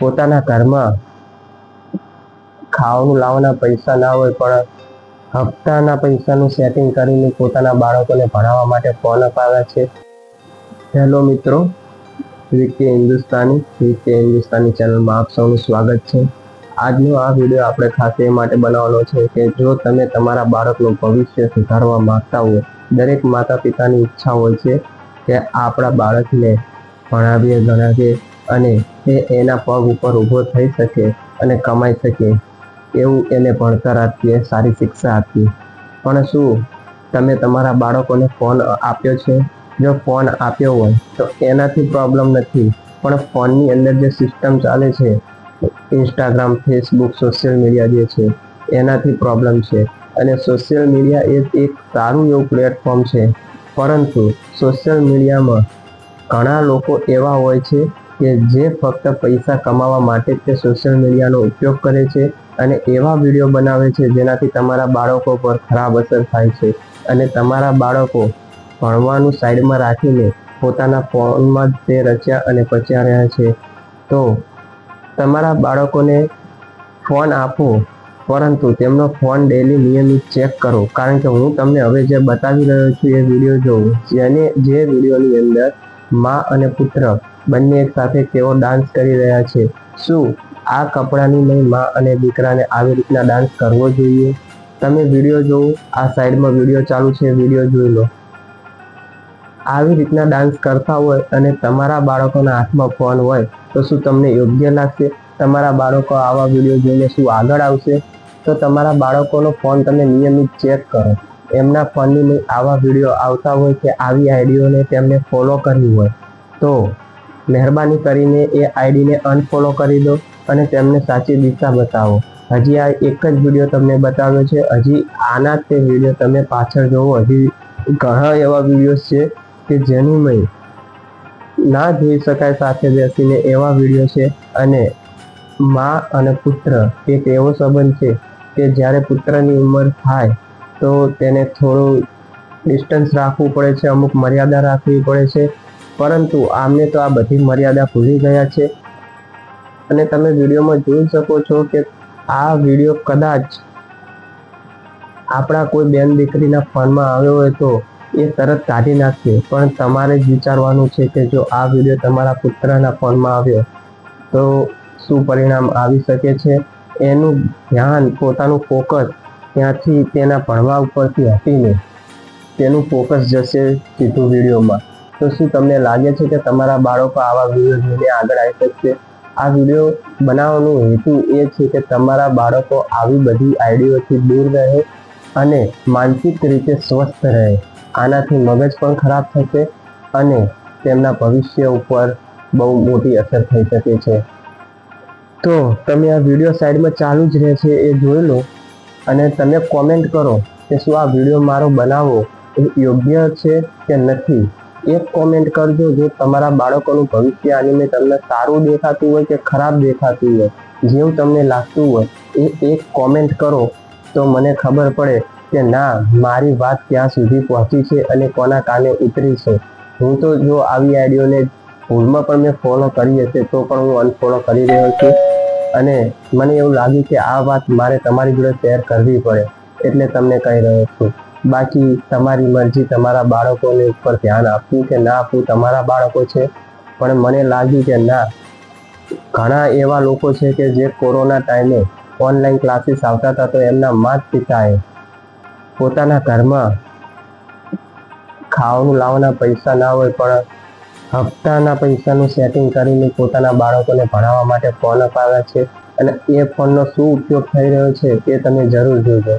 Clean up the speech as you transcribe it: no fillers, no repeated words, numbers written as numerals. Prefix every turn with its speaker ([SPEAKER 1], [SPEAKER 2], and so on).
[SPEAKER 1] પોતાના ઘરમાં ખાવાનું લાવવાના પૈસા ના હોય પણ હપ્તાના પૈસાનું સેટિંગ કરીને પોતાના બાળકોને ભણાવવા માટે ફોન અપાવ્યા છે. હેલો મિત્રો, વીકે હિન્દુસ્તાની ચેનલમાં આપ સૌનું સ્વાગત છે. આજનો આ વિડીયો આપણે ખાસ એ માટે બનાવવાનો છે કે જો તમે તમારા બાળકનું ભવિષ્ય સુધારવા માંગતા હોય, દરેક માતા પિતાની ઈચ્છા હોય છે કે આપણા બાળકને ભણાવીએ ગણાવીએ અને એના પગ ઉપર ઊભો થઈ શકે અને કમાઈ શકે એવું એને ભણતર આપીએ, સારી શિક્ષા આપીએ. પણ શું તમે તમારા બાળકોને ફોન આપ્યો છે? જો ફોન આપ્યો હોય તો એનાથી પ્રોબ્લેમ નથી, પણ ફોનની અંદર જે સિસ્ટમ ચાલે છે, ઇન્સ્ટાગ્રામ, ફેસબુક, સોશિયલ મીડિયા જે છે એનાથી પ્રોબ્લેમ છે. અને સોશિયલ મીડિયા એ એક સારું એવું પ્લેટફોર્મ છે, પરંતુ સોશિયલ મીડિયામાં ઘણા લોકો એવા હોય છે કે જે ફક્ત પૈસા કમાવા માટે તે સોશિયલ મીડિયાનો ઉપયોગ કરે છે અને એવા વિડીયો બનાવે છે જેનાથી તમારા બાળકો પર ખરાબ અસર થાય છે અને તમારા બાળકો ભણવાનું સાઈડમાં રાખીને પોતાના ફોનમાં તે રચ્યા અને પચ્યા રહ્યા છે. તો તમારા બાળકોને ફોન આપો, પરંતુ તેમનો ફોન ડેલી નિયમિત ચેક કરો. કારણ કે હું તમને હવે જે બતાવી રહ્યો છું એ વિડીયો જોઉં, જે વિડીયોની અંદર મા અને પુત્ર બંને એક સાથે કેવો ડાન્સ કરી રહ્યા છે. શું આ કપડાની નહીં મા અને દીકરાને આવી રીતના ડાન્સ કરવો જોઈએ? તમે વિડીયો જોવો, આ સાઈડમાં વિડીયો ચાલુ છે, વિડીયો જોઈ લો. આવી રીતના ડાન્સ કરતા હોય અને તમારા બાળકોના હાથમાં ફોન હોય તો શું તમને યોગ્ય લાગશે? તમારા બાળકો આવા વિડીયો જોઈને શું આગળ આવશે? તો તમારા બાળકોનો ફોન તમે નિયમિત ચેક કરો. એમના ફોનની આવા વિડીયો આવતા હોય કે આવી આઈડીઓને તેમને ફોલો કરવી હોય તો મહેરબાની કરીને એ આઈડીને અનફોલો કરી દો અને તેમને સાચી દિશા બતાવો. હજી આ એક જ વિડીયો તમને બતાવ્યો છે, હજી આના તે વિડીયો તમે પાછળ જોવો, હજી ઘણા એવા વિડીયો છે કે જેની મેં ના જોઈ શકાય સાથે બેસીને એવા વિડીયો છે. અને મા અને પુત્ર એક એવો સંબંધ છે કે જ્યારે પુત્રની ઉંમર થાય તો તેને થોડું ડિસ્ટન્સ રાખવું પડે છે, અમુક મર્યાદા રાખવી પડે છે, પરંતુ આમને તો આ બધી મર્યાદા ભૂલી ગયા છે. અને તમે વિડીયોમાં જોઈ શકો છો કે આ વિડીયો કદાચ આપણા કોઈ બેન દીકરીના ફોનમાં આવ્યો હોય તો એ તરત કાઢી નાખશે, પણ તમારે જ વિચારવાનું છે કે જો આ વિડીયો તમારા પુત્રના ફોનમાં આવ્યો તો શું પરિણામ આવી શકે છે. એનું ધ્યાન, પોતાનું ફોકસ ત્યાંથી તેના ભણવા ઉપરથી હટીને તેનું ફોકસ જશે સીધું વિડીયોમાં. તો શું તમને લાગે છે કે તમારા બાળકો આવા વિડીયો જોઈને આગળ આવી શકશે? આ વિડીયો બનાવવાનો હેતુ એ છે કે તમારા બાળકો આવી બધી આઈડીઓથી દૂર રહે અને માનસિક રીતે સ્વસ્થ રહે. આનાથી મગજ પણ ખરાબ થશે અને તેમના ભવિષ્ય ઉપર બહુ મોટી અસર થઈ શકે છે. તો તમે આ વિડીયો સાઈડમાં ચાલુ જ રહે છે એ જોઈ લો અને તમે કોમેન્ટ કરો કે શું આ વિડીયો મારો બનાવવો એ યોગ્ય છે કે નથી. એક કોમેન્ટ કરજો જો તમારા બાળકોનું ભવિષ્ય આની તમને સારું દેખાતું હોય કે ખરાબ દેખાતું હોય, જેવું તમને લાગતું હોય એ એક કોમેન્ટ કરો તો મને ખબર પડે કે ના, મારી વાત ત્યાં સુધી પહોંચી છે અને કોના કાને ઉતરી છે. હું તો જો આવી આઈડીઓને ભૂલમાં પણ મેં ફોલો કરી હશે તો પણ હું અનફોલો કરી રહ્યો છું. અને મને એવું લાગ્યું કે આ વાત મારે તમારી જોડે શેર કરવી પડે એટલે તમને કહી રહ્યો છું. બાકી તમારી મરજી, તમારા બાળકોને ઉપર ધ્યાન આપવું કે ના આપવું તમારા બાળકો છે. પણ મને લાગ્યું કે ના, ઘણા એવા લોકો છે કે જે કોરોના ટાઈમે ઓનલાઈન ક્લાસીસ આવતા હતા તો એમના માતા પિતાએ પોતાના ઘરમાં ખાવાનું લાવવાના પૈસા ના હોય પણ હપ્તાના પૈસાનું સેટિંગ કરીને પોતાના બાળકોને ભણાવવા માટે ફોન અપાવ્યા છે. અને એ ફોનનો શું ઉપયોગ થઈ રહ્યો છે એ તમે જરૂર જોજો.